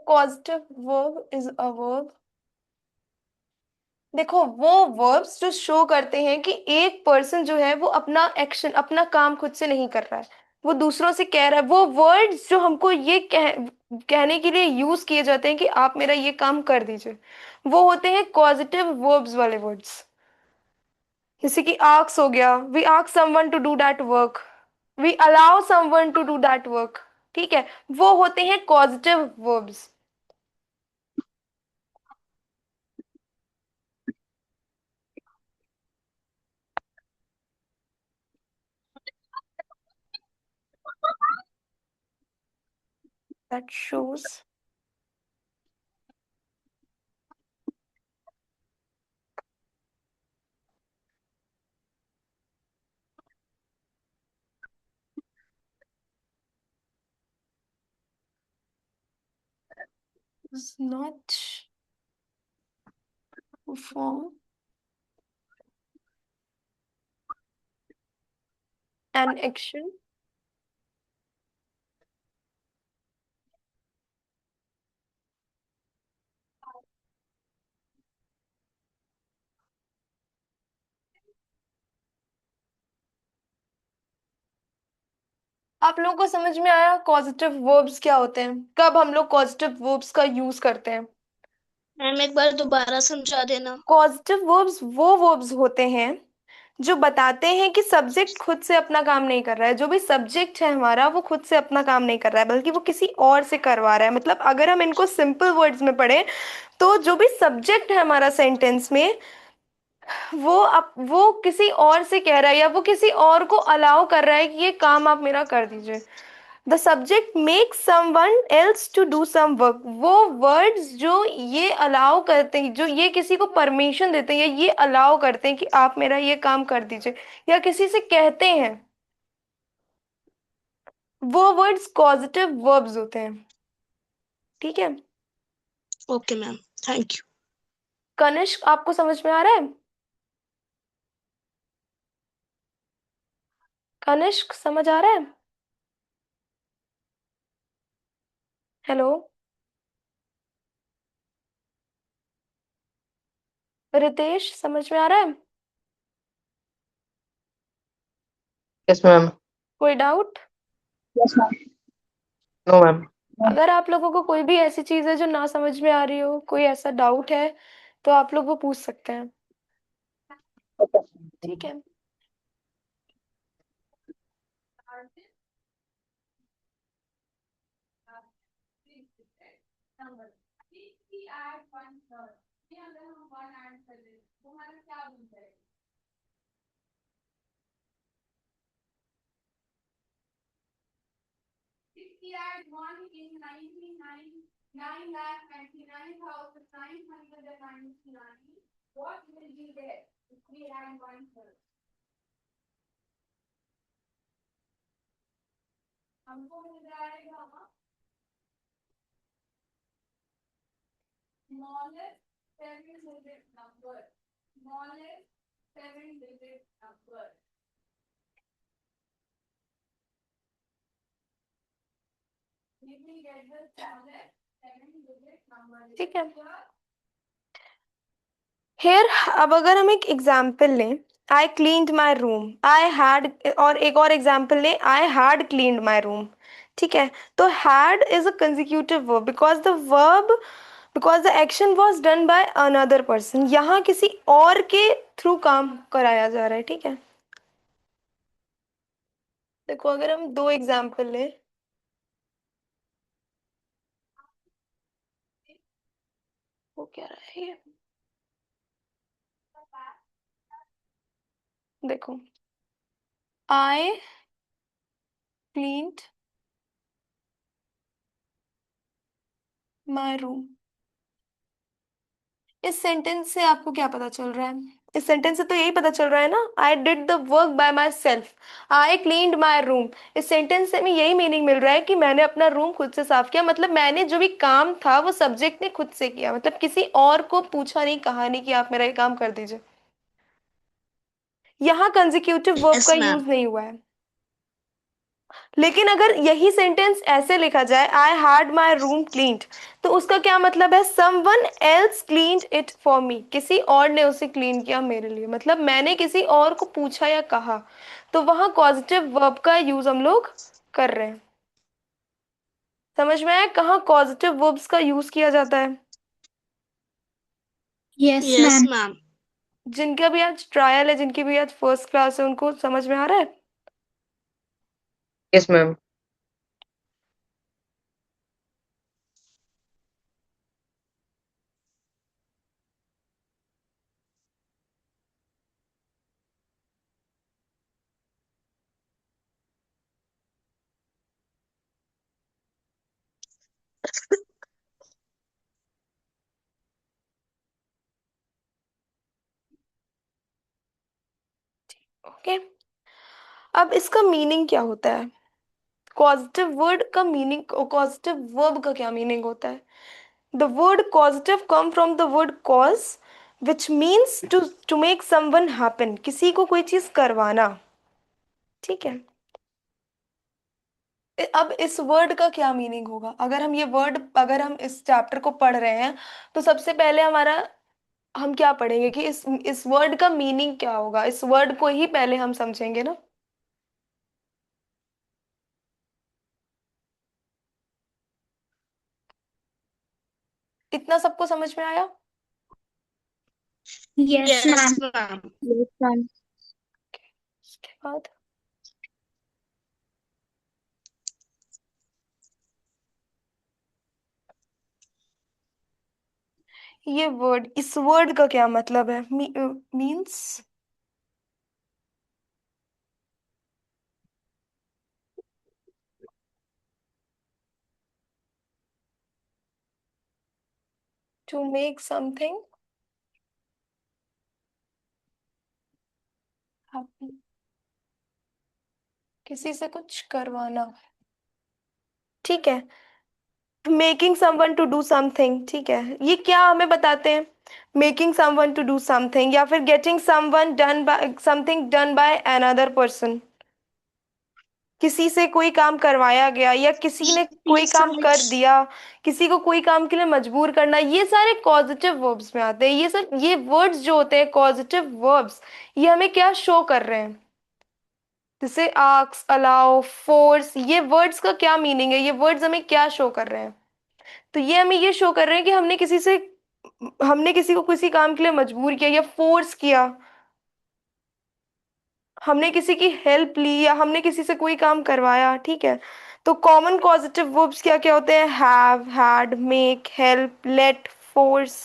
causative verb is a verb। देखो वो verbs जो शो करते हैं कि एक पर्सन जो है वो अपना एक्शन अपना काम खुद से नहीं कर रहा है, वो दूसरों से कह रहा है। वो वर्ड्स जो हमको ये कहने के लिए यूज किए जाते हैं कि आप मेरा ये काम कर दीजिए, वो होते हैं कॉजेटिव वर्ब्स वाले वर्ड्स। जैसे कि आस्क हो गया, we ask someone to do that work, we allow someone to do that work. ठीक है, वो होते हैं causative verbs. That shows is not perform an action। आप लोगों को समझ में आया कॉजेटिव वर्ब्स क्या होते हैं, कब हम लोग कॉजेटिव वर्ब्स का यूज करते हैं? मैम एक बार दोबारा समझा देना। पॉजिटिव वर्ब्स वो वर्ब्स होते हैं जो बताते हैं कि सब्जेक्ट खुद से अपना काम नहीं कर रहा है। जो भी सब्जेक्ट है हमारा वो खुद से अपना काम नहीं कर रहा है, बल्कि वो किसी और से करवा रहा है। मतलब अगर हम इनको सिंपल वर्ड्स में पढ़ें तो जो भी सब्जेक्ट है हमारा सेंटेंस में, वो किसी और से कह रहा है या वो किसी और को अलाउ कर रहा है कि ये काम आप मेरा कर दीजिए। The subject makes someone else to do some work. वो वर्ड्स जो ये अलाउ करते हैं, जो ये किसी को परमिशन देते हैं या ये अलाउ करते हैं कि आप मेरा ये काम कर दीजिए, या किसी से कहते हैं, वो वर्ड्स पॉजिटिव वर्ब्स होते हैं। ठीक है। Okay ma'am, thank you. Kanishk, आपको समझ में आ रहा है? कनिष्क, समझ आ रहा है? हेलो। रितेश, समझ में आ रहा है? Yes ma'am. कोई doubt? Yes ma'am. No ma'am. अगर आप लोगों को कोई भी ऐसी चीज है जो ना समझ में आ रही हो, कोई ऐसा डाउट है, तो आप लोग वो पूछ सकते हैं। ठीक है। हमको मिल जाएगा smallest seven digit number, smallest seven digit number। Let me get the smallest seven digit number। ठीक है। हेयर, अब अगर हम एक एग्जाम्पल लें, I cleaned my room, I had, और एक और एग्जाम्पल लें, I had cleaned my room. ठीक है। तो had is a consecutive verb because the action was done by another person. यहाँ किसी और के थ्रू काम कराया जा रहा है। ठीक है। देखो अगर हम दो एग्जाम्पल लें, वो क्या रहा है ये, देखो, आई क्लीन्ड माई रूम। इस सेंटेंस से आपको क्या पता चल रहा है? इस सेंटेंस से तो यही पता चल रहा है ना, I did the work by my self, I cleaned my room. इस सेंटेंस से हमें यही मीनिंग मिल रहा है कि मैंने अपना रूम खुद से साफ किया। मतलब मैंने जो भी काम था वो सब्जेक्ट ने खुद से किया, मतलब किसी और को पूछा नहीं, कहा नहीं कि आप मेरा ये काम कर दीजिए। यहाँ कंसेक्यूटिव वर्ब यस का मैम। यूज नहीं हुआ है। लेकिन अगर यही सेंटेंस ऐसे लिखा जाए, आई हैड माई रूम क्लीन्ड, तो उसका क्या मतलब है? Someone else cleaned it for me, किसी और ने उसे क्लीन किया मेरे लिए, मतलब मैंने किसी और को पूछा या कहा। तो वहां पॉजिटिव वर्ब का यूज हम लोग कर रहे हैं। समझ में आया कहाँ पॉजिटिव वर्ब्स का यूज किया जाता है? Yes yes ma'am. मैम। जिनका भी आज ट्रायल है, जिनकी भी आज फर्स्ट क्लास है, उनको समझ में आ रहा है? Yes, ma'am. ओके। अब इसका मीनिंग क्या होता है? कॉजेटिव वर्ड का मीनिंग, कॉजेटिव वर्ब का क्या मीनिंग होता है? The word causative come from the word cause, which means to make someone happen, किसी को कोई चीज करवाना। ठीक है। अब इस वर्ड का क्या मीनिंग होगा? अगर हम ये वर्ड, अगर हम इस चैप्टर को पढ़ रहे हैं, तो सबसे पहले हमारा, हम क्या पढ़ेंगे कि इस वर्ड का मीनिंग क्या होगा? इस वर्ड को ही पहले हम समझेंगे ना। इतना सबको समझ में आया? Yes yes ma'am. Ma'am. Yes ma'am. उसके बाद ये वर्ड, इस वर्ड का क्या मतलब है? Means to make something happen, किसी से कुछ करवाना। ठीक है। Making someone to do something, ठीक है, ये क्या हमें बताते हैं? Making someone to do something, या फिर getting someone done by, something done by another person, किसी से कोई काम करवाया गया या किसी ने कोई यस काम कर राइट। दिया, किसी को कोई काम के लिए मजबूर करना, ये सारे पॉजिटिव वर्ब्स में आते हैं। ये सब, ये वर्ड्स जो होते हैं पॉजिटिव वर्ब्स, ये हमें क्या शो कर रहे हैं? जैसे आस्क, अलाउ, फोर्स, ये वर्ड्स का क्या मीनिंग है? ये वर्ड्स हमें क्या शो कर रहे हैं? तो ये हमें ये शो कर रहे हैं कि हमने किसी को किसी काम के लिए मजबूर किया या फोर्स किया, हमने किसी की हेल्प ली, या हमने किसी से कोई काम करवाया। ठीक है। तो कॉमन पॉजिटिव वर्ब्स क्या क्या होते हैं? Have, had, make, help, let, force,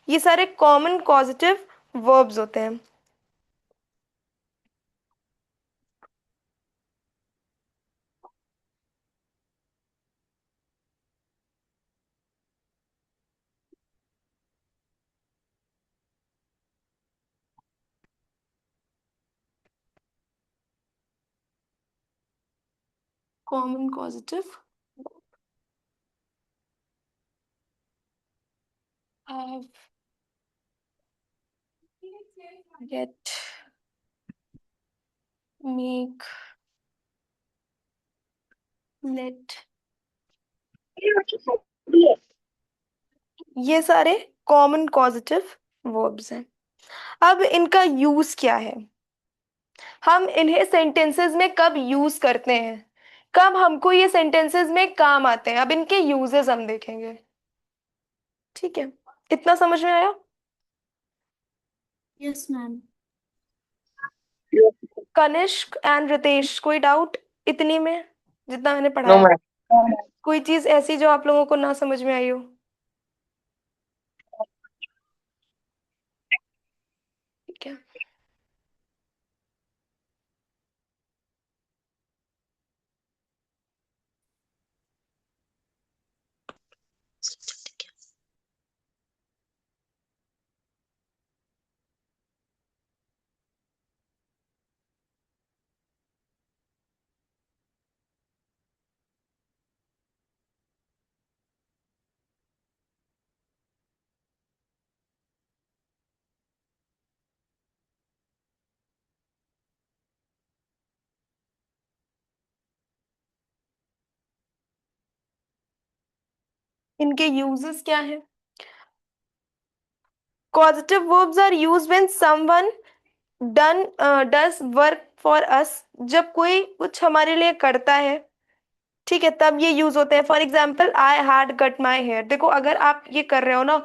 ये सारे कॉमन पॉजिटिव वर्ब्स होते हैं। Common positive, have, get, make, let, ये सारे कॉमन पॉजिटिव वर्ब्स हैं। अब इनका यूज क्या है? हम इन्हें सेंटेंसेस में कब यूज करते हैं, कब हमको ये सेंटेंसेस में काम आते हैं, अब इनके यूजेस हम देखेंगे। ठीक है। इतना समझ में आया? Yes ma'am. Kanishk and Ritesh, कोई डाउट इतनी में, जितना मैंने No, पढ़ाया? ma'am. कोई चीज ऐसी जो आप लोगों को ना समझ में आई हो? ठीक है। इनके यूजेस क्या है? Causative verbs are used when someone done does work for us. जब कोई कुछ हमारे लिए करता है, ठीक है, तब ये यूज होते हैं. For example, I had cut my hair. देखो, अगर आप ये कर रहे हो ना,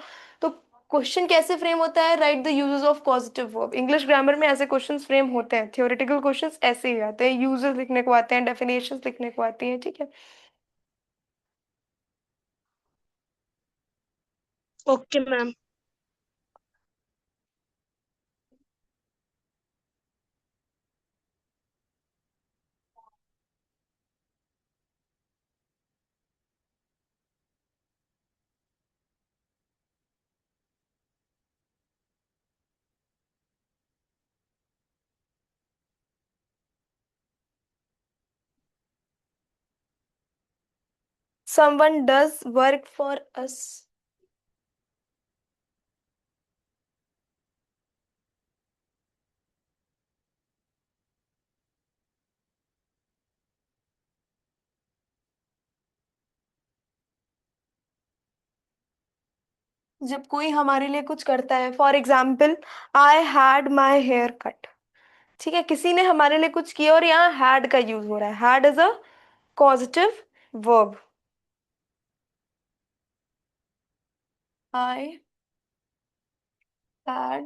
तो क्वेश्चन कैसे फ्रेम होता है? Right the uses of positive verb. English grammar में ऐसे क्वेश्चंस फ्रेम होते हैं. थियोरेटिकल क्वेश्चंस ऐसे ही आते हैं, यूजेस लिखने को आते हैं, डेफिनेशंस लिखने को आती हैं, ठीक है. Okay ma'am. Someone does work for us. जब कोई हमारे लिए कुछ करता है, for example, I had my hair cut. ठीक है, किसी ने हमारे लिए कुछ किया और यहाँ हैड का यूज हो रहा है. Had is a causative verb. I had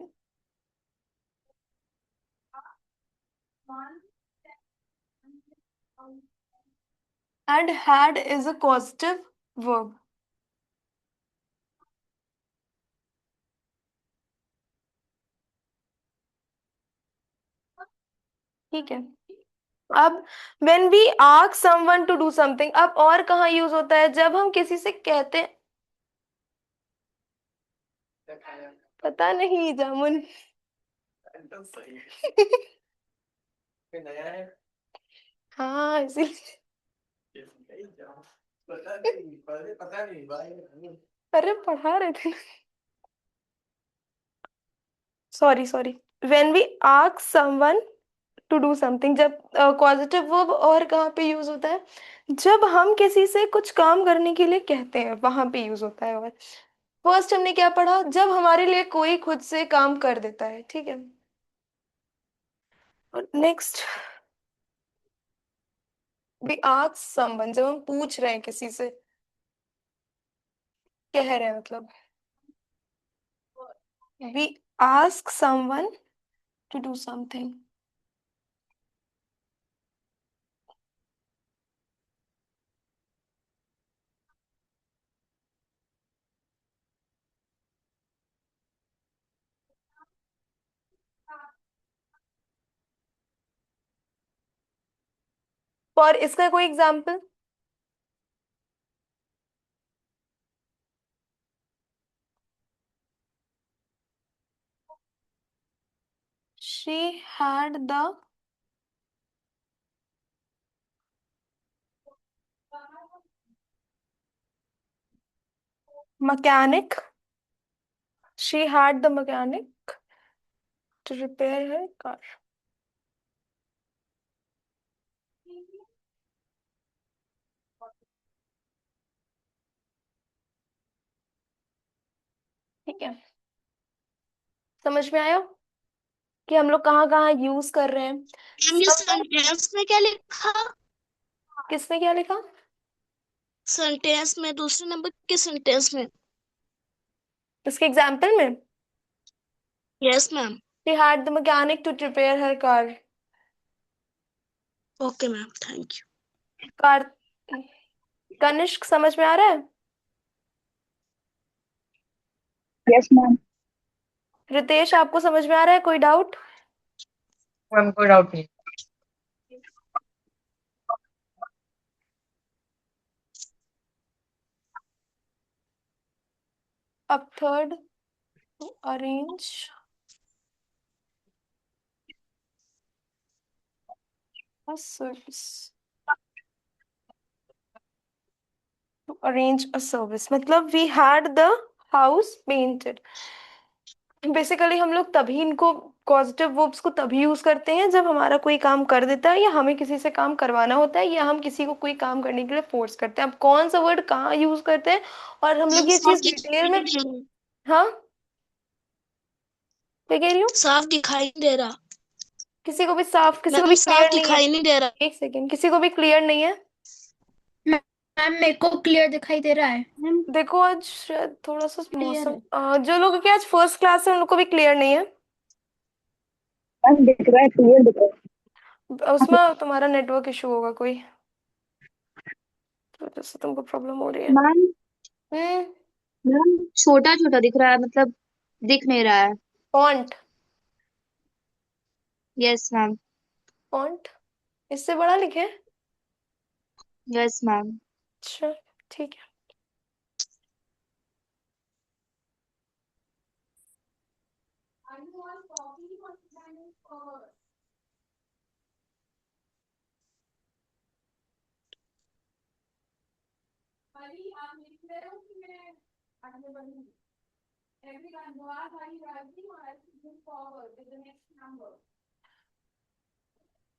and had is a causative verb. ठीक है. अब when we ask someone to do something, अब और कहाँ यूज होता है? जब हम किसी से कहते हैं, पता नहीं जामुन. हाँ, इसीलिए. अरे पढ़ा रहे थे. Sorry sorry. when we ask someone to do something, जब पॉजिटिव वर्ब और कहाँ पे यूज होता है? जब हम किसी से कुछ काम करने के लिए कहते हैं, वहां पे यूज होता है. और फर्स्ट हमने क्या पढ़ा? जब हमारे लिए कोई खुद से काम कर देता है, ठीक है. और नेक्स्ट, वी आस्क समवन, जब हम पूछ रहे हैं किसी से, कह रहे हैं मतलब. We ask someone to do something. और इसका कोई example? She had the mechanic. She had the mechanic to repair her car. ठीक है, समझ में आया कि हम लोग कहाँ कहाँ यूज कर रहे हैं? मैम ये सेंटेंस में क्या लिखा? किसने क्या लिखा? सेंटेंस में, दूसरे नंबर के सेंटेंस में. इसके एग्जाम्पल में, yes ma'am. she had the mechanic to repair her car. Okay ma'am, thank you. Car. Kanishk, समझ में आ रहा है? Yes, ma'am. रितेश, आपको समझ में आ रहा है? कोई डाउट? Ma'am, कोई डाउट नहीं. अब third, to arrange a service. To arrange a service मतलब we had the house painted. Basically हम लोग तभी इनको पॉजिटिव वर्ब्स को तभी यूज करते हैं जब हमारा कोई काम कर देता है या हमें किसी से काम करवाना होता है या हम किसी को कोई काम करने के लिए फोर्स करते हैं। अब कौन सा वर्ड कहाँ यूज करते हैं और हम लोग ये साफ चीज डिटेल दिखाई में। नहीं दे रहा। हाँ, क्या कह रही हूँ? साफ दिखाई नहीं दे रहा। किसी को भी साफ, किसी को भी मैम साफ क्लियर नहीं है। दिखाई नहीं दे रहा। एक सेकेंड, किसी को भी क्लियर नहीं है? मैम मेरे को क्लियर दिखाई दे रहा है। मैम देखो आज शायद थोड़ा सा क्लियर मौसम, है। जो लोग के आज फर्स्ट क्लास है उन लोग को भी क्लियर नहीं है। मैम दिख रहा है, क्लियर दिख रहा उसमें तुम्हारा नेटवर्क इशू होगा कोई, तो वजह से तुमको प्रॉब्लम हो रही है। मैम हम्म। मैम छोटा छोटा दिख रहा है, मतलब दिख नहीं रहा है। फॉन्ट। Yes ma'am. फॉन्ट इससे बड़ा लिखे। Yes ma'am. अच्छा, ठीक है।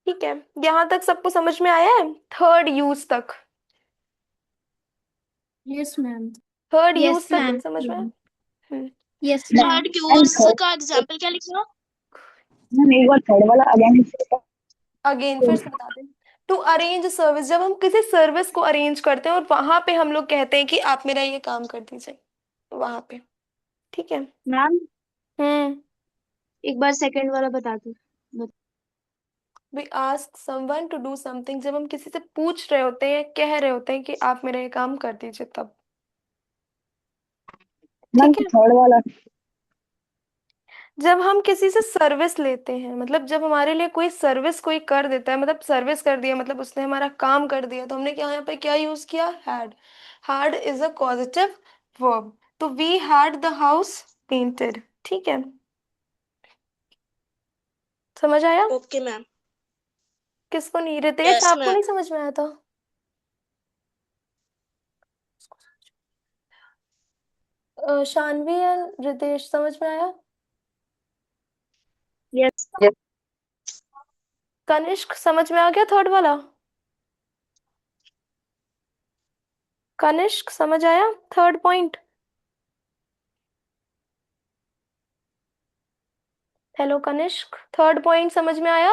ठीक है, यहाँ तक सबको समझ में आया है? थर्ड यूज तक, yes ma'am. Third use yes तक मैम। समझ में आया? Hmm. Yes ma'am. Third use का एग्जाम्पल क्या लिखा? मैम एक बार थर्ड वाला अगेन से। अगेन फिर से बता दें। टू अरेंज सर्विस, जब हम किसी सर्विस को अरेंज करते हैं और वहां पे हम लोग कहते हैं कि आप मेरा ये काम कर दीजिए, वहां पे। ठीक है। Ma'am hmm. एक बार सेकंड वाला बता दो। We ask someone to do something, जब हम किसी से पूछ रहे होते हैं, कह रहे होते हैं कि आप मेरा ये काम कर दीजिए, तब। मैम ठीक है। थर्ड वाला। जब हम किसी से सर्विस लेते हैं, मतलब जब हमारे लिए कोई सर्विस कोई कर देता है, मतलब सर्विस कर दिया मतलब उसने हमारा काम कर दिया, तो हमने क्या यहाँ पे क्या यूज किया? Had. Had is a positive verb, तो we had the house painted. ठीक है, समझ आया? Okay ma'am. किसको नहीं? रितेश, यस आपको मैम। नहीं समझ में आया था? शानवी या रितेश, समझ में आया? यस। कनिष्क, समझ में आ गया थर्ड वाला? कनिष्क, समझ आया third point? Hello Kanishk, third point समझ में आया?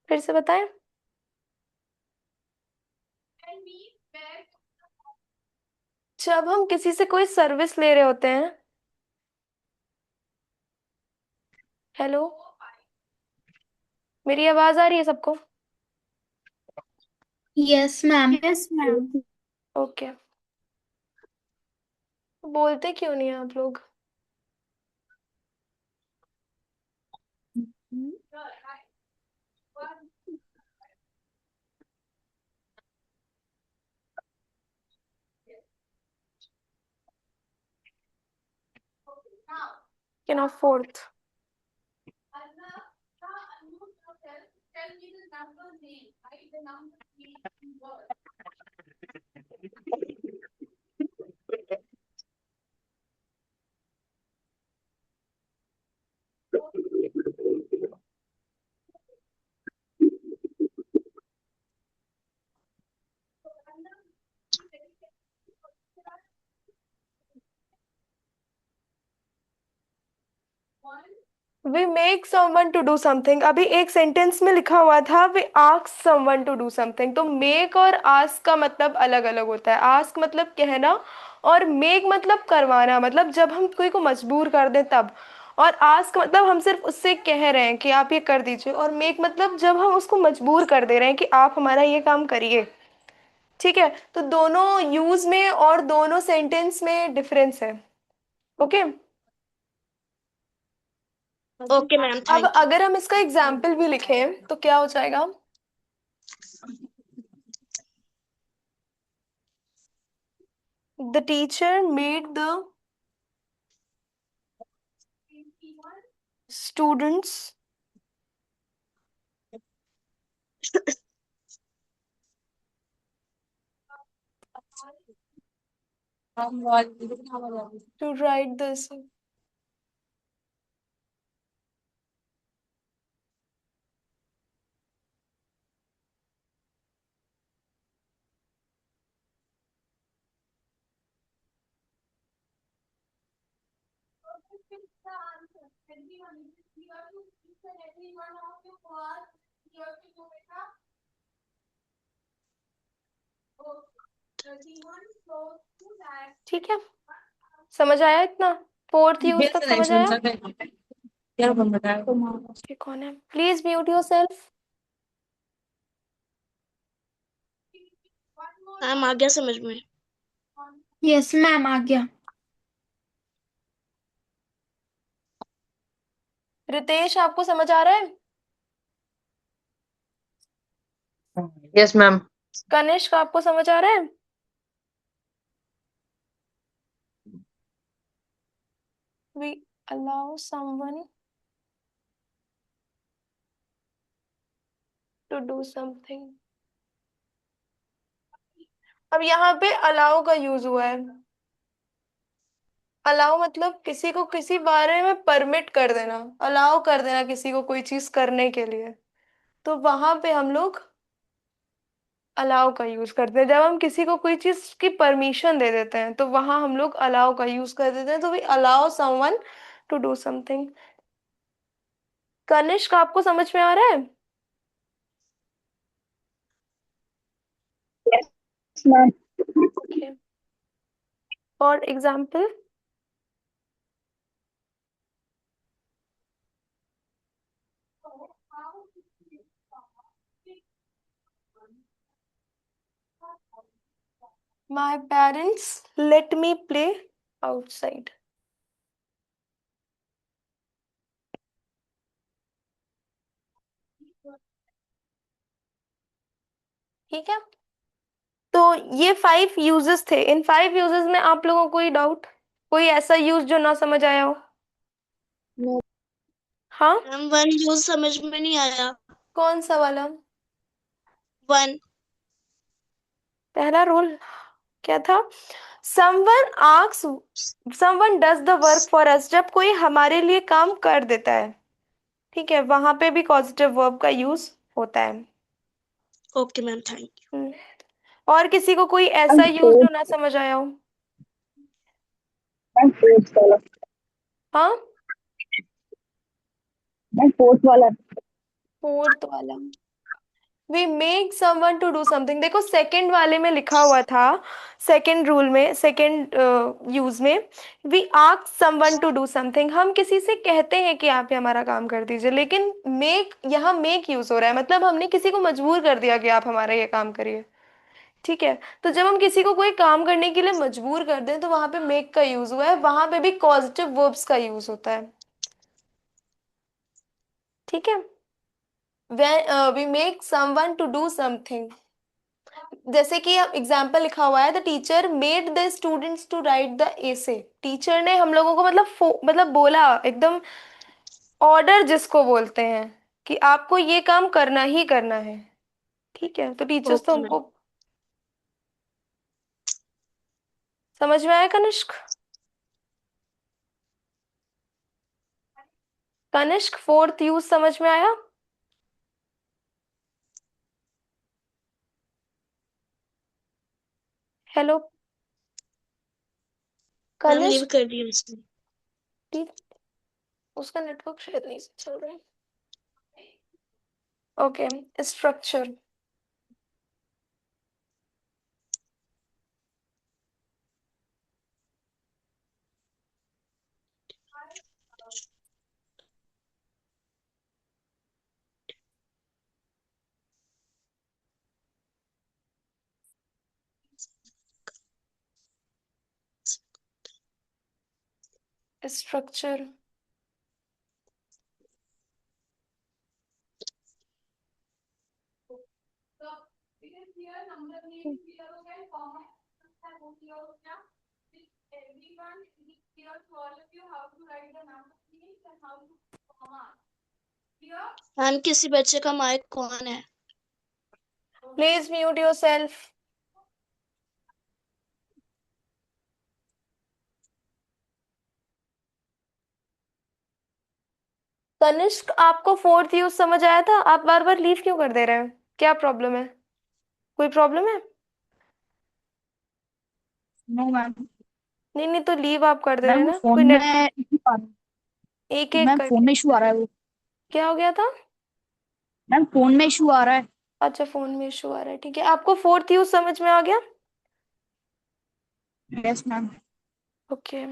फिर से बताएं। जब हम किसी से कोई सर्विस ले रहे होते हैं, हेलो, मेरी आवाज आ रही है सबको? Yes ma'am. Yes ma'am. Okay. बोलते क्यों नहीं हैं आप लोग? You know, fourth. We make someone to do something, अभी एक सेंटेंस में लिखा हुआ था we ask someone to do something, तो मेक और आस्क का मतलब अलग अलग होता है। आस्क मतलब कहना, और मेक मतलब करवाना, मतलब जब हम कोई को मजबूर कर दें तब। और आस्क मतलब हम सिर्फ उससे कह रहे हैं कि आप ये कर दीजिए, और मेक मतलब जब हम उसको मजबूर कर दे रहे हैं कि आप हमारा ये काम करिए। ठीक है, तो दोनों यूज में और दोनों सेंटेंस में डिफरेंस है। ओके। ओके मैम, अब थैंक यू। अगर हम इसका एग्जाम्पल भी लिखें तो क्या हो जाएगा? The teacher made the students to write this. ठीक है, समझ आया इतना? फोर्थ यूज तक समझ आया? ये कौन है? Please mute yourself. Ma'am आ गया समझ में। यस मैम, आ गया। रितेश, आपको समझ आ रहा है? Yes ma'am. कनिष्क, आपको समझ आ रहा है? We allow someone to do something. अब यहाँ पे अलाउ का यूज हुआ है। अलाउ मतलब किसी को किसी बारे में परमिट कर देना, अलाउ कर देना किसी को कोई चीज करने के लिए। तो वहां पे हम लोग अलाउ का यूज करते हैं। जब हम किसी को कोई चीज की परमिशन दे देते हैं तो वहां हम लोग अलाउ का यूज कर देते हैं। तो we allow someone to do something. Kanishk, आपको समझ में आ रहा है? Yes ma'am. Okay, for example, my parents let me play outside. ठीक है, तो ये 5 यूजेस थे। इन 5 यूजेस में आप लोगों को कोई डाउट, कोई ऐसा यूज जो ना समझ आया हो? नो। हाँ, मैम वन यूज समझ में नहीं आया। कौन सा वाला? वन। पहला रूल क्या था? Someone asks, someone does the work for us. जब कोई हमारे लिए काम कर देता है, ठीक है, वहां पे भी पॉजिटिव वर्ब का यूज होता है। Okay ma'am, thank you. और किसी को कोई मैम ऐसा यूज जो फोर्थ, ना समझ आया हो? मैम फोर्थ वाला। हाँ, मैम फोर्थ वाला। फोर्थ वाला, we make someone to do something. देखो सेकंड वाले में लिखा हुआ था, सेकंड रूल में, सेकंड यूज में, we ask someone to do something. हम किसी से कहते हैं कि आप ये हमारा काम कर दीजिए, लेकिन मेक, यहाँ मेक यूज हो रहा है, मतलब हमने किसी को मजबूर कर दिया कि आप हमारा ये काम करिए। ठीक है, तो जब हम किसी को कोई काम करने के लिए मजबूर कर दें तो वहां पे मेक का यूज हुआ है, वहां पे भी पॉजिटिव वर्ब्स का यूज होता है। ठीक है, when we make someone to do something, जैसे कि एग्जाम्पल लिखा हुआ है, the teacher made the students to write the essay. Teacher ने हम लोगों को मतलब बोला, एकदम ऑर्डर जिसको बोलते हैं कि आपको ये काम करना ही करना है। ठीक है, तो टीचर्स तो ओके हमको मैम। समझ में आया कनिष्क? कनिष्क, फोर्थ यूज समझ में आया? हेलो मैम लीव कनिष्क, कर दी उसने। ठीक, उसका नेटवर्क शायद नहीं से चल रहा है। Okay, structure. स्ट्रक्चर, मैम किसी बच्चे का माइक कौन है? Please mute yourself. Tanishk, आपको फोर्थ यूज समझ आया था? आप बार बार लीव क्यों कर दे रहे हैं? क्या प्रॉब्लम है? कोई प्रॉब्लम है? No ma'am. नहीं नहीं, तो लीव आप कर दे रहे मैम हैं वो ना, कोई फोन नेट। में issue आ रहा एक है। एक मैम फोन करके। में इशू आ रहा है वो। क्या हो गया था? मैम फोन में इशू आ रहा है। अच्छा, फोन में इशू आ रहा है, ठीक है। आपको फोर्थ यूज समझ में आ गया? Yes ma'am. ओके।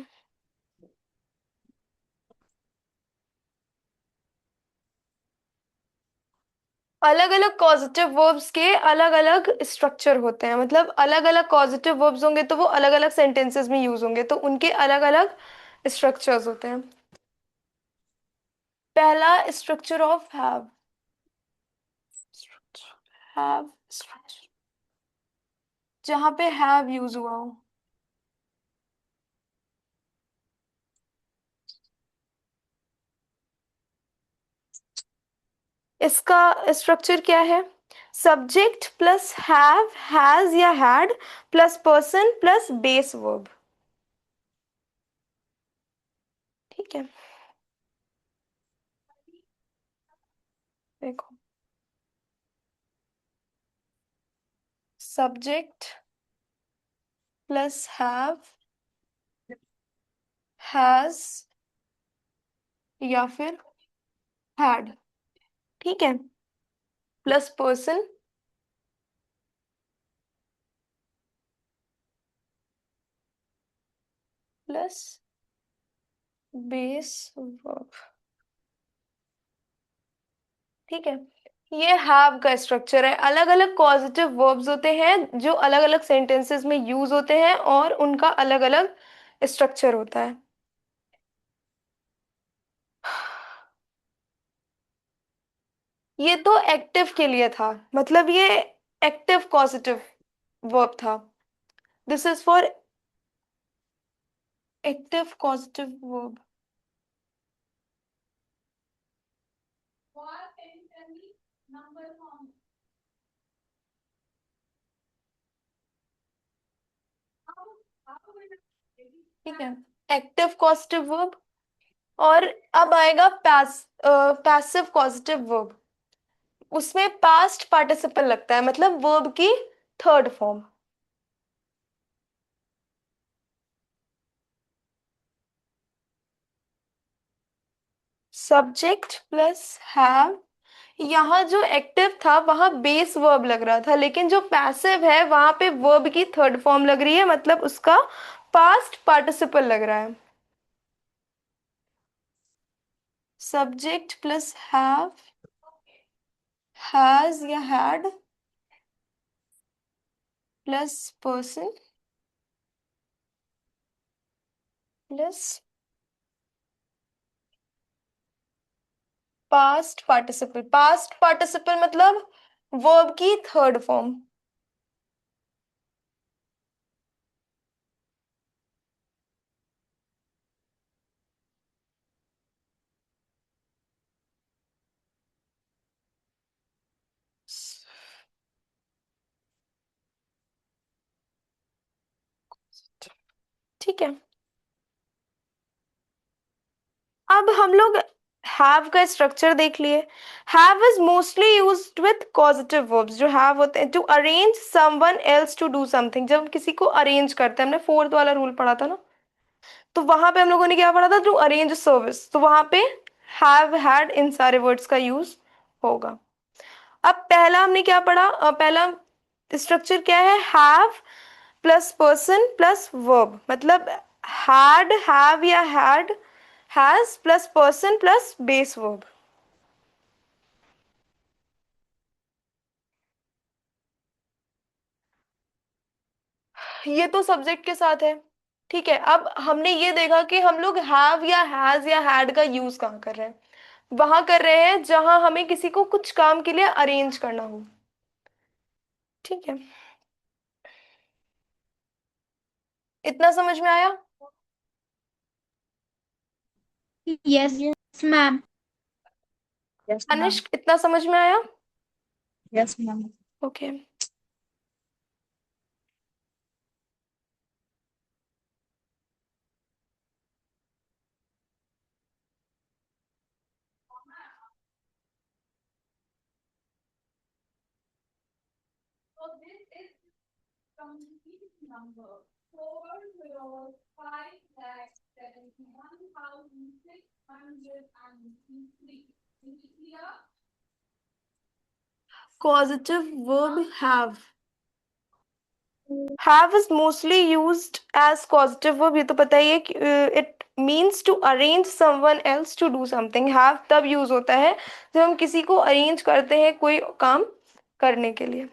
अलग अलग कॉजेटिव वर्ब्स के अलग अलग स्ट्रक्चर होते हैं, मतलब अलग अलग कॉजेटिव वर्ब्स होंगे तो वो अलग अलग सेंटेंसेस में यूज होंगे, तो उनके अलग अलग स्ट्रक्चर्स होते हैं। पहला structure of have. Have structure, जहां पे हैव यूज हुआ हो। इसका स्ट्रक्चर क्या है? सब्जेक्ट प्लस हैव, हैज या had, plus person plus base verb. ठीक है, देखो। सब्जेक्ट प्लस हैव, हैज या फिर हैड, ठीक है, plus person plus base verb. ठीक है, ये हैव का स्ट्रक्चर है। अलग अलग कॉजेटिव वर्ब्स होते हैं जो अलग अलग सेंटेंसेस में यूज होते हैं और उनका अलग अलग स्ट्रक्चर होता है। ये तो एक्टिव के लिए था, मतलब ये एक्टिव कॉजेटिव वर्ब था। This is for active causative verb. ठीक है, एक्टिव कॉजेटिव वर्ब। और अब आएगा पैसिव कॉजेटिव वर्ब। उसमें पास्ट पार्टिसिपल लगता है, मतलब वर्ब की third form. Subject plus have, यहाँ जो एक्टिव था वहां बेस वर्ब लग रहा था, लेकिन जो पैसिव है वहां पे वर्ब की थर्ड फॉर्म लग रही है, मतलब उसका पास्ट पार्टिसिपल लग रहा है। सब्जेक्ट प्लस हैव, हैज या had, plus person plus past participle. Past participle मतलब वर्ब की थर्ड फॉर्म। ठीक है, अब हम लोग हैव का स्ट्रक्चर देख लिए। Have is mostly used with positive verbs. जो हैव होते हैं to arrange someone else to do something, जब हम किसी को अरेंज करते हैं, हमने फोर्थ वाला रूल पढ़ा था ना, तो वहां पे हम लोगों ने क्या पढ़ा था? टू अरेंज सर्विस, तो वहां पे हैव हैड इन सारे वर्ड्स का यूज होगा। अब पहला हमने क्या पढ़ा? पहला स्ट्रक्चर क्या है? Have plus person plus verb, मतलब हैड, हैव या had, has plus person plus base verb. ये तो सब्जेक्ट के साथ है। ठीक है, अब हमने ये देखा कि हम लोग हैव या हैज या हैड का यूज कहाँ कर रहे हैं। वहां कर रहे हैं जहां हमें किसी को कुछ काम के लिए अरेंज करना हो। ठीक है, इतना समझ में आया? Yes ma'am. Yes ma'am. Anishk, इतना समझ में आया? Yes ma'am. Okay. Causative verb have is mostly used as causative verb, ये तो पता ही है कि it means to arrange someone else to do something. have तब यूज होता है जब हम किसी को अरेंज करते हैं कोई काम करने के लिए.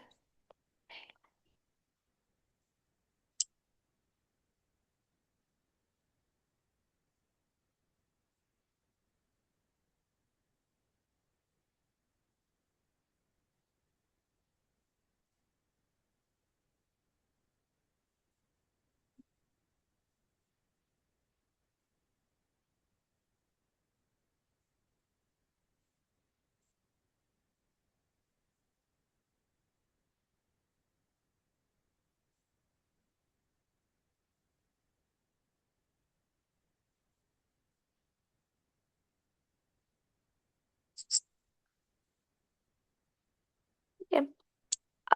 ठीक है.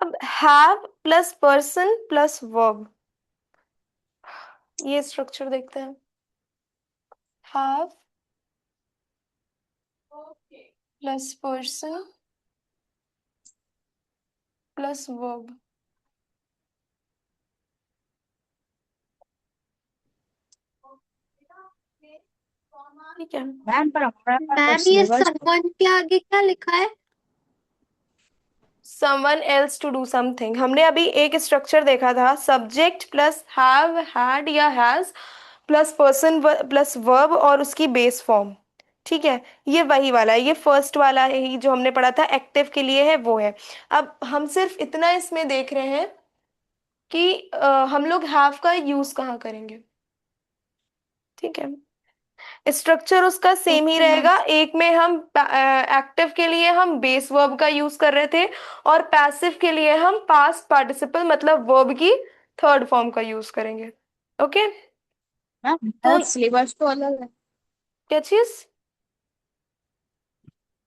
अब have plus person plus verb, ये स्ट्रक्चर देखते हैं. have plus person plus verb. ठीक है. मैम पर हमारा मैम ये सिलेबस समवन के आगे क्या लिखा है? someone else to do something. हमने अभी एक स्ट्रक्चर देखा था, सब्जेक्ट प्लस हैव हैड या has plus person plus verb और उसकी बेस फॉर्म. ठीक है, ये वही वाला है, ये फर्स्ट वाला है ही जो हमने पढ़ा था एक्टिव के लिए है वो है. अब हम सिर्फ इतना इसमें देख रहे हैं कि हम लोग हैव का यूज कहाँ करेंगे. ठीक है, स्ट्रक्चर उसका सेम ही ओके मैम। रहेगा. एक में हम एक्टिव के लिए हम बेस वर्ब का यूज कर रहे थे और पैसिव के लिए हम पास्ट पार्टिसिपल मतलब वर्ब की थर्ड फॉर्म का यूज करेंगे. ओके. तो मैम सिलेबस तो अलग है। क्या चीज?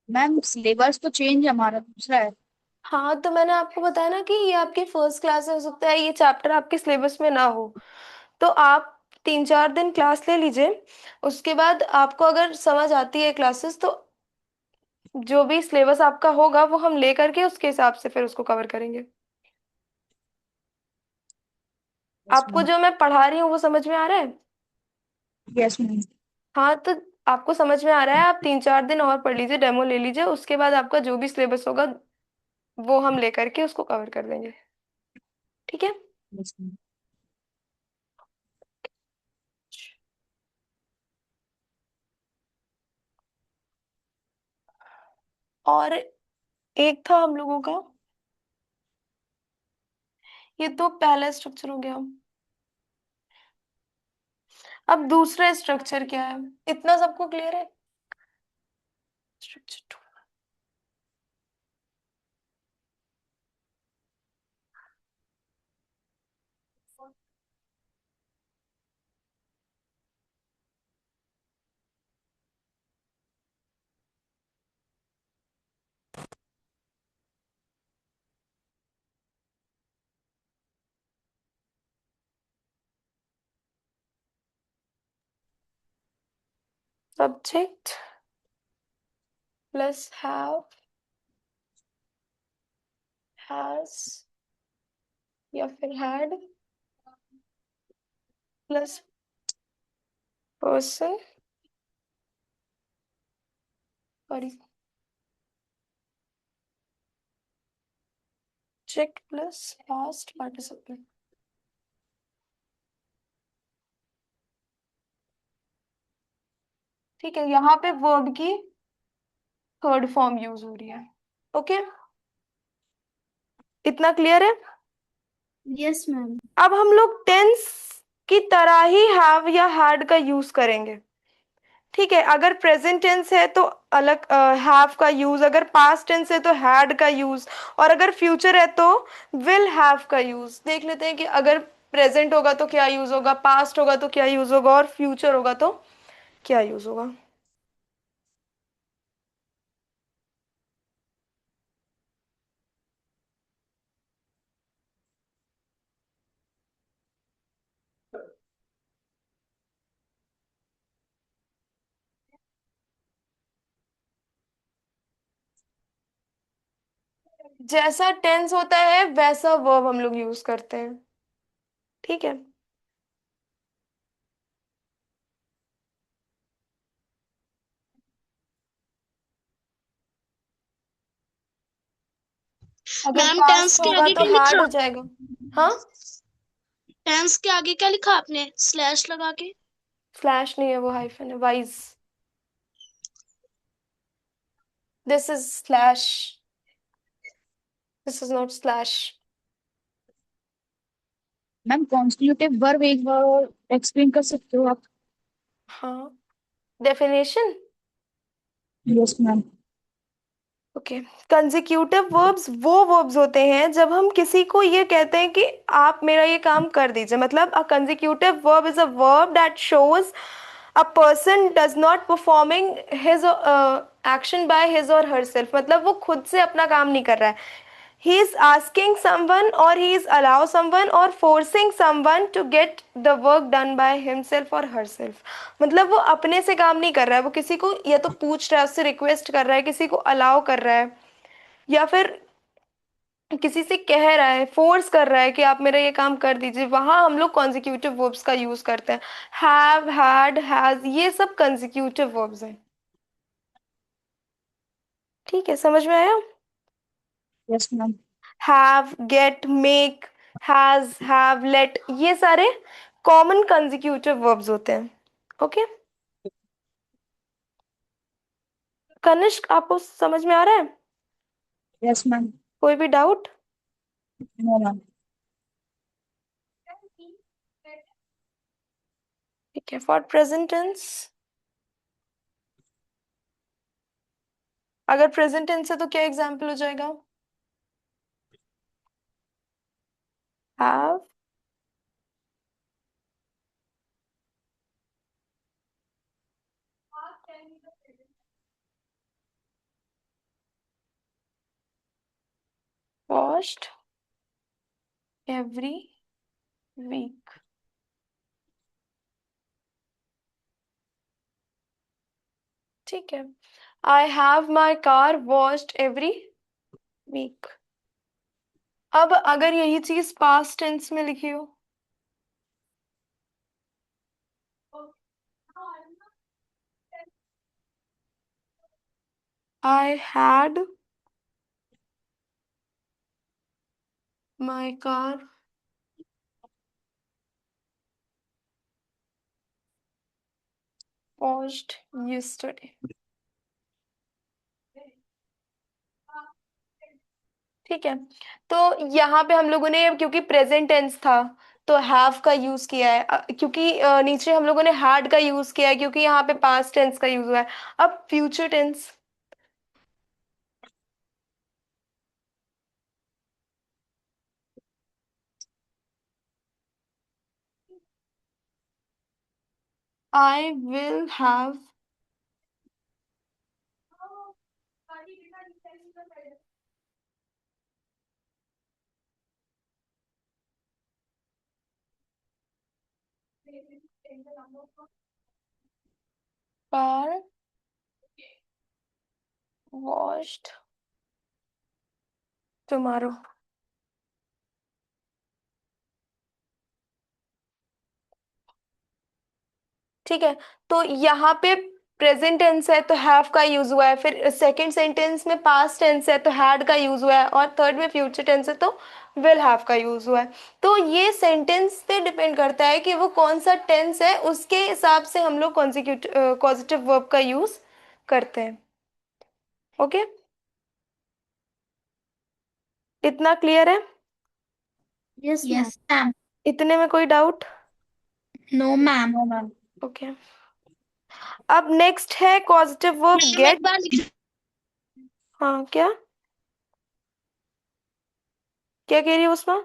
मैम सिलेबस तो चेंज है, हमारा दूसरा है। हाँ, तो मैंने आपको बताया ना कि ये आपके फर्स्ट क्लास में हो सकता है ये चैप्टर आपके सिलेबस में ना हो, तो आप 3-4 दिन क्लास ले लीजिए. उसके बाद आपको अगर समझ आती है क्लासेस तो जो भी सिलेबस आपका होगा वो हम ले करके उसके हिसाब से फिर उसको कवर करेंगे. यस आपको मैम। जो मैं पढ़ा रही हूँ वो समझ में आ रहा है? Yes ma'am. हाँ, तो आपको समझ में आ रहा है, आप 3-4 दिन और पढ़ लीजिए, डेमो ले लीजिए, उसके बाद आपका जो भी सिलेबस होगा वो हम ले करके उसको कवर कर देंगे. ठीक है. Yes ma'am. और एक था हम लोगों का, ये तो पहला स्ट्रक्चर हो गया. अब दूसरा स्ट्रक्चर क्या है, इतना सबको क्लियर है? Structure 2. Subject plus have has या फिर had plus person, sorry, check plus past participle. ठीक है, यहाँ पे वर्ब की थर्ड फॉर्म यूज हो रही है. ओके, इतना क्लियर है? Yes ma'am. अब हम लोग टेंस की तरह ही हैव या हैड का यूज करेंगे. ठीक है, अगर प्रेजेंट टेंस है तो अलग हैव का यूज, अगर पास्ट टेंस है तो हैड का यूज, और अगर फ्यूचर है तो विल हैव का यूज. देख लेते हैं कि अगर प्रेजेंट होगा तो क्या यूज होगा, पास्ट होगा तो क्या यूज होगा, और फ्यूचर होगा तो क्या यूज होगा. जैसा टेंस होता है वैसा वर्ब हम लोग यूज करते हैं। ठीक है। अगर मैम टेंस पास्ट के होगा आगे तो क्या हार्ड लिखा? हो जाएगा। हाँ। टेंस के आगे क्या लिखा आपने स्लैश लगा के? स्लैश नहीं है, वो हाइफन है, wise. This is slash, this is not slash. Ma'am constitutive verb एक बार एक्सप्लेन कर सकते हो आप? हाँ, definition. Yes ma'am. Okay. Consecutive verbs वो वर्ब्स होते हैं जब हम किसी को ये कहते हैं कि आप मेरा ये काम कर दीजिए। मतलब a consecutive verb is a verb that shows a person does not performing his action by his और हर सेल्फ। मतलब वो खुद से अपना काम नहीं कर रहा है। He is asking someone or he is allow someone or forcing someone to get the work done by himself or herself। मतलब वो अपने से काम नहीं कर रहा है, वो किसी को या तो पूछ रहा है, उससे रिक्वेस्ट कर रहा है, किसी को अलाउ कर रहा है, या फिर किसी से कह रहा है, फोर्स कर रहा है कि आप मेरा ये काम कर दीजिए। वहां हम लोग कॉन्जिक्यूटिव वर्ब्स का यूज करते हैं। हैव, हैड, हैज, ये सब कंजिक्यूटिव वर्ब्स हैं। ठीक है, समझ में आया? Yes ma'am. Have, get, make, has, have, let, ये सारे कॉमन कंजिक्यूटिव वर्ब्स होते हैं। ओके। कनिष्क, आपको समझ में आ रहा है? Yes ma'am. कोई भी डाउट? No ma'am. ठीक है। फॉर प्रेजेंट टेंस, अगर प्रेजेंट टेंस है तो क्या एग्जाम्पल हो जाएगा? Have, washed every week. ठीक है। I have my car washed every week. अब अगर यही चीज पास्ट टेंस में लिखी हो, I had my car washed yesterday। ठीक है। तो यहाँ पे हम लोगों ने, क्योंकि प्रेजेंट टेंस था तो हैव का यूज किया है। क्योंकि नीचे हम लोगों ने हैड का यूज किया है क्योंकि यहाँ पे पास्ट टेंस का यूज हुआ है। अब future tense, I will have car washed tomorrow. ठीक है। तो यहाँ पे प्रेजेंट टेंस है तो हैव का यूज हुआ है, फिर सेकंड सेंटेंस में पास्ट टेंस है तो हैड का यूज हुआ है, और थर्ड में फ्यूचर टेंस है तो विल हैव का यूज हुआ है। तो ये सेंटेंस पे डिपेंड करता है कि वो कौन सा टेंस है, उसके हिसाब से हम लोग पॉजिटिव वर्ब का यूज करते हैं। ओके, इतना क्लियर है? Yes ma'am. Yes ma'am. इतने में कोई doubt? No ma'am. No ma'am. Okay. अब नेक्स्ट है पॉजिटिव वर्ब मैम एक गेट। बार हाँ, क्या क्या कह रही है उसमें?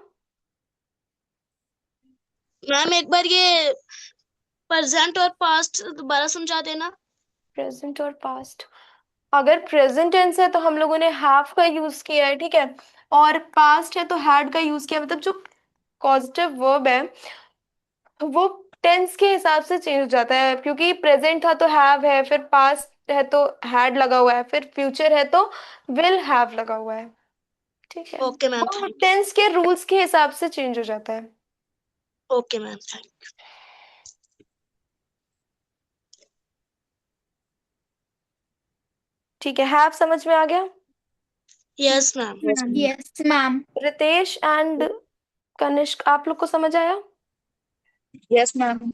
मैम एक बार ये प्रेजेंट और पास्ट दोबारा समझा देना। प्रेजेंट और पास्ट, अगर प्रेजेंट टेंस है तो हम लोगों ने हैव का यूज किया है, ठीक है, और पास्ट है तो हैड का यूज किया। मतलब जो पॉजिटिव वर्ब है वो टेंस के हिसाब से चेंज हो जाता है, क्योंकि प्रेजेंट था तो हैव है, फिर पास्ट है तो हैड लगा हुआ है, फिर फ्यूचर है तो विल हैव लगा हुआ है। ठीक है, ओके मैम, वो थैंक टेंस के रूल्स के हिसाब से चेंज हो जाता है। यू। ओके मैम, थैंक ठीक है, हैव समझ में आ गया? You. Yes ma'am. Yes, ma'am. Yes ma'am. Ritesh and Kanishk, आप लोग को समझ आया? Yes, ma'am.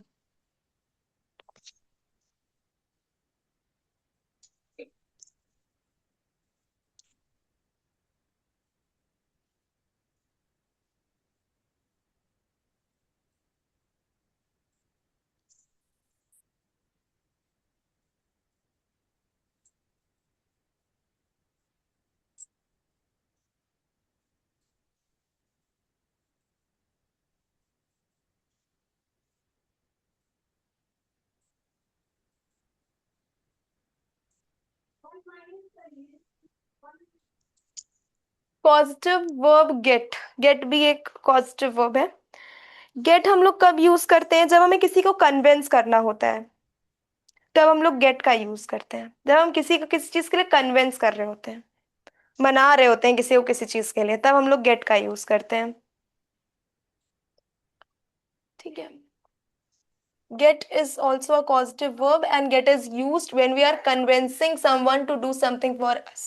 Positive verb get, get भी एक पॉजिटिव वर्ब है। गेट हम लोग कब यूज करते हैं? जब हमें किसी को कन्विंस करना होता है, तब हम लोग गेट का यूज करते हैं। जब हम किसी को किसी चीज के लिए कन्विंस कर रहे होते हैं, मना रहे होते हैं किसी को किसी चीज के लिए, तब हम लोग गेट का यूज करते हैं। ठीक है, get is also a causative verb and get is used when we are convincing someone to do something for us.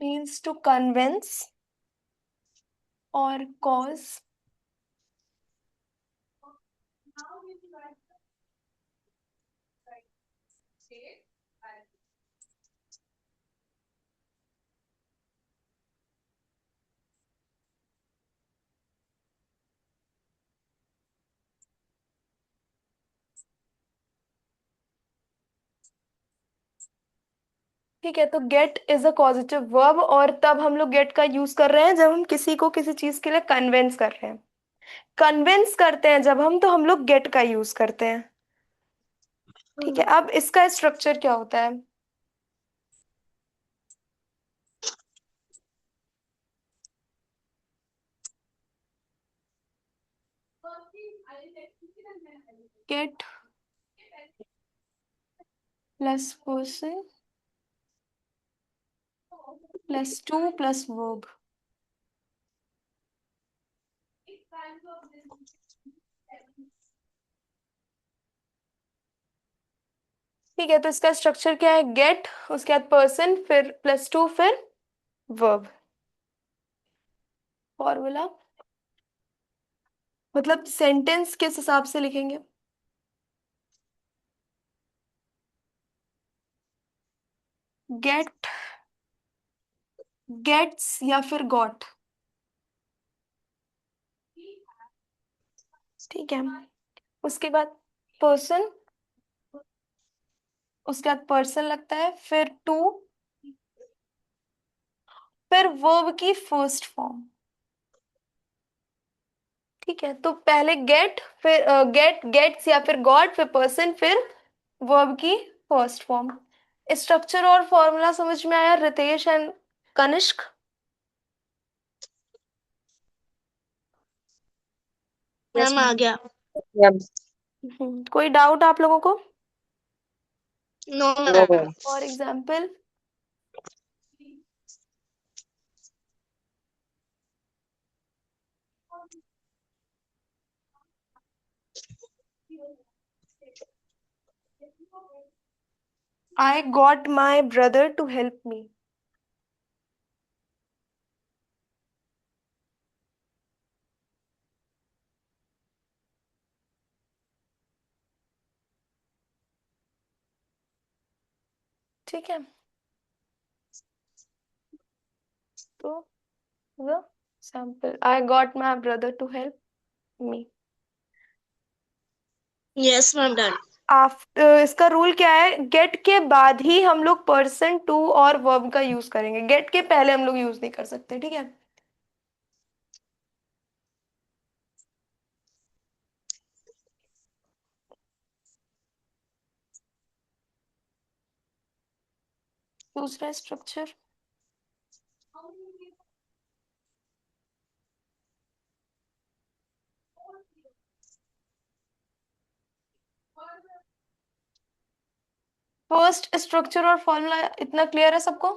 Means to convince or cause. ठीक है, तो get is a positive verb, और तब हम लोग गेट का use कर रहे हैं जब हम किसी को किसी चीज के लिए कन्विंस कर रहे हैं। कन्विंस करते हैं जब हम, तो हम लोग गेट का यूज करते हैं। ठीक है, अब इसका स्ट्रक्चर क्या होता है? Get plus person plus two plus verb. ठीक है, तो इसका स्ट्रक्चर क्या है? गेट, उसके बाद पर्सन, फिर प्लस टू, फिर वर्ब। फॉर्मूला मतलब सेंटेंस किस हिसाब से लिखेंगे? गेट, गेट्स या फिर गॉट। ठीक है, उसके बाद पर्सन, उसके बाद पर्सन लगता है, फिर टू, फिर वर्ब की फर्स्ट फॉर्म। ठीक है, तो पहले गेट, फिर गेट, गेट्स या फिर गॉट, फिर पर्सन, फिर वर्ब की फर्स्ट फॉर्म। स्ट्रक्चर और फॉर्मूला समझ में आया Ritesh and Kanishk? Yes, ma'am आ ma'am. गया। Yeah. कोई डाउट आप लोगों को? No No, ma'am. ma'am. For example, I got my brother to help me. ठीक है, तो the sample, I got my brother to help me. Yes ma'am, done. After इसका रूल क्या है, गेट के बाद ही हम लोग पर्सन टू और वर्ब का यूज करेंगे, गेट के पहले हम लोग यूज नहीं कर सकते, ठीक है। दूसरा स्ट्रक्चर, फर्स्ट स्ट्रक्चर और फॉर्मूला इतना क्लियर है सबको।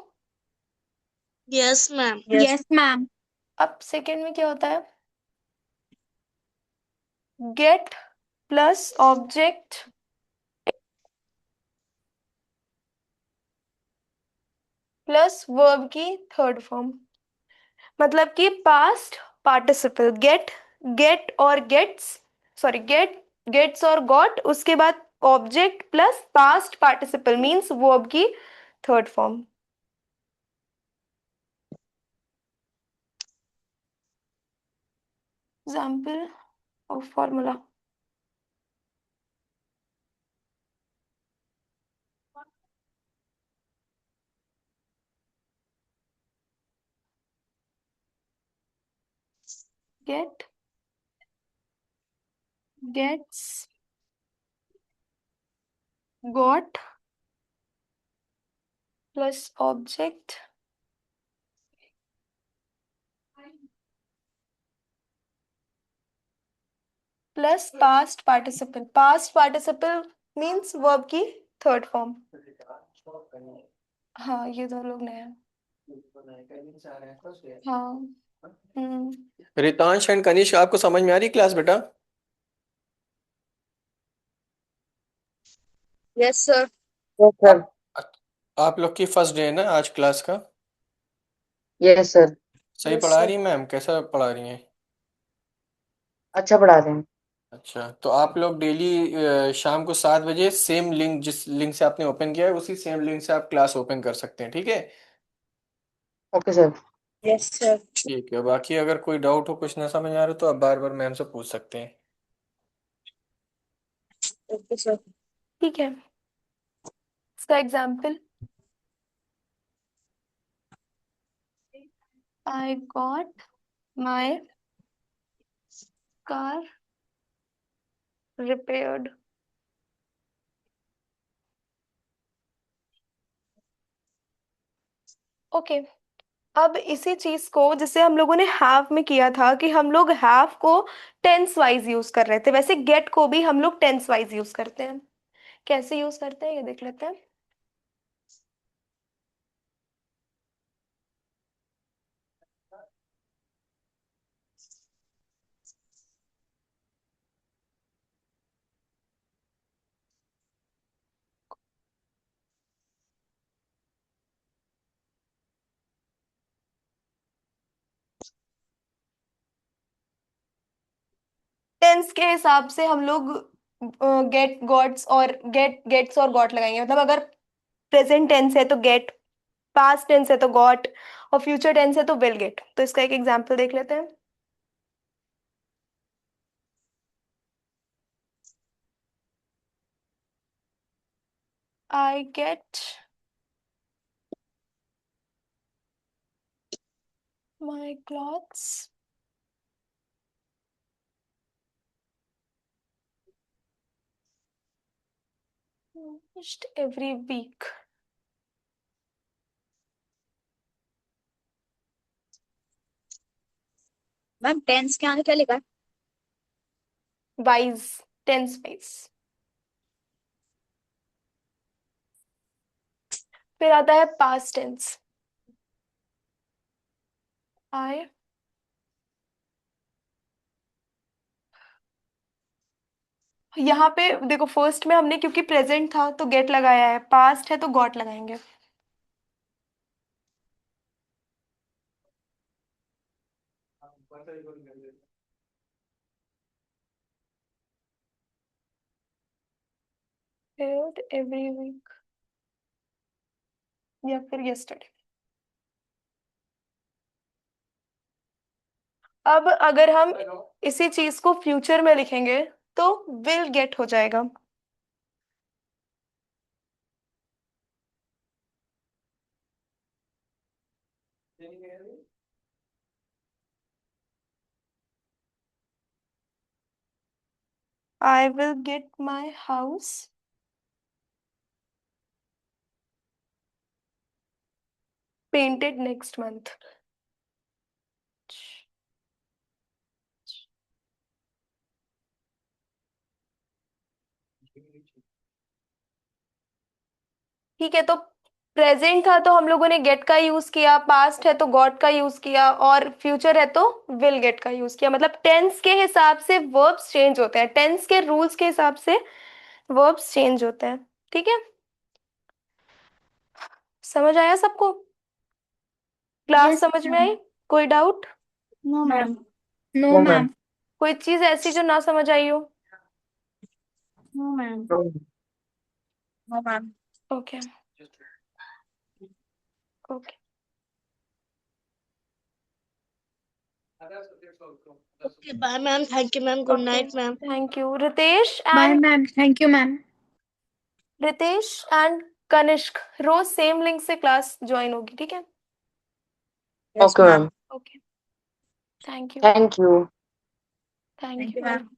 Yes, ma'am. Yes ma'am. अब सेकेंड में क्या होता है, get plus object plus verb की थर्ड फॉर्म, मतलब कि पास्ट पार्टिसिपल, गेट, गेट और गेट्स, सॉरी गेट, गेट्स और गॉट, उसके बाद object plus past participle means verb की third form. Example of formula, get, gets, got plus object plus past participle means verb की third form. हाँ ये दो लोग नए हैं। हाँ। रितांश एंड कनिष्क, आपको समझ में आ रही क्लास बेटा? Yes sir. Yes sir. आप लोग की फर्स्ट डे है ना आज क्लास का? Yes sir. सही यस पढ़ा सर। रही हैं मैम? कैसा पढ़ा रही हैं? अच्छा पढ़ा रहे हैं। अच्छा, तो आप लोग डेली शाम को 7 बजे सेम लिंक, जिस लिंक से आपने ओपन किया है उसी सेम लिंक से आप क्लास ओपन कर सकते हैं, ठीक है? Okay sir. Yes sir. ठीक है, बाकी अगर कोई डाउट हो, कुछ ना समझ आ रहा हो, तो आप बार बार मैम से पूछ सकते हैं। Okay sir. ठीक है, इसका example, I got my car repaired. Okay, अब इसी चीज को जिसे हम लोगों ने हैव में किया था कि हम लोग हैव को टेंस वाइज यूज कर रहे थे, वैसे गेट को भी हम लोग टेंस वाइज यूज करते हैं। कैसे यूज करते हैं ये देख लेते हैं। टेंस के हिसाब से हम लोग गेट गॉट्स और गेट्स और गॉट लगाएंगे, मतलब अगर प्रेजेंट टेंस है तो गेट, पास्ट टेंस है तो गॉट, और फ्यूचर टेंस है तो विल गेट। तो इसका एक एग्जांपल देख लेते हैं। I get my clothes washed every week। Ma'am tense के आगे क्या लिखा है? Wise, tense wise. फिर आता है पास्ट टेंस, आई, यहाँ पे देखो फर्स्ट में हमने क्योंकि प्रेजेंट था तो गेट लगाया है, पास्ट है तो गॉट लगाएंगे। फिर एवरी वीक या फिर यस्टरडे। अब अगर हम इसी चीज को फ्यूचर में लिखेंगे तो विल गेट हो जाएगा। I will get my house painted next month. ठीक है, तो प्रेजेंट था तो हम लोगों ने गेट का यूज किया, पास्ट है तो गॉट का यूज किया, और फ्यूचर है तो विल गेट का यूज किया। मतलब टेंस के हिसाब से वर्ब्स चेंज होते हैं, टेंस के रूल्स के हिसाब से वर्ब्स चेंज होते हैं। ठीक है, समझ आया सबको? क्लास Yes, समझ में ma'am. आई? कोई doubt? No, ma'am. No, No, ma'am. कोई चीज ऐसी जो ना समझ आई हो? No, ma'am. No, ma'am. Okay okay, Okay, bye, ma'am. Thank you, ma'am. Good night, ma'am. Thank you. Ritesh Bye, and ma'am. Thank you, ma'am. Kanishk रोज सेम लिंक से class join होगी, ठीक है? Yes, Okay, ma'am. ma'am. Okay, thank you Thank you. Thank Thank you. you, ma'am.